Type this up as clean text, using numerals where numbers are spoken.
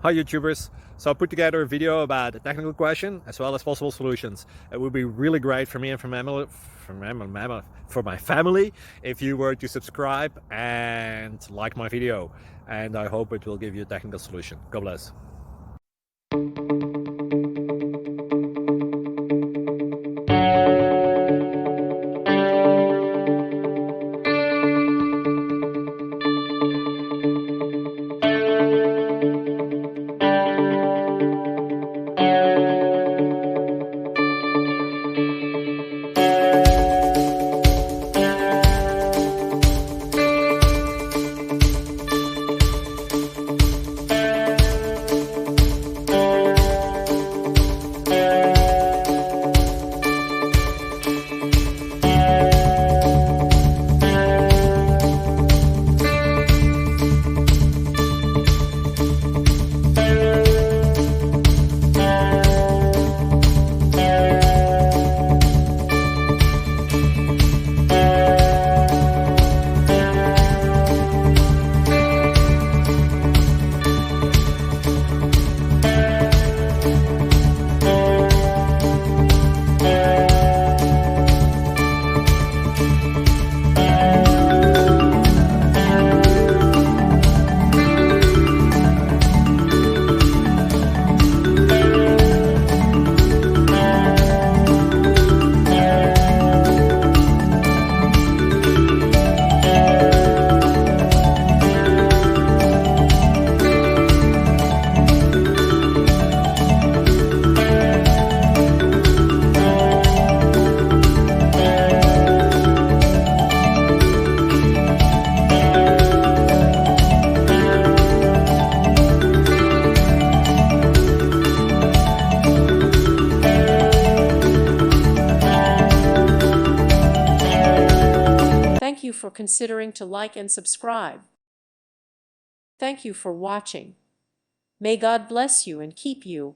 Hi YouTubers! So I put together a video about a technical question as well as possible solutions. It would be really great for me and for my family if you were to subscribe and like my video, and I hope it will give you a technical solution. God bless. Thank you for considering to like and subscribe. Thank you for watching. May God bless you and keep you.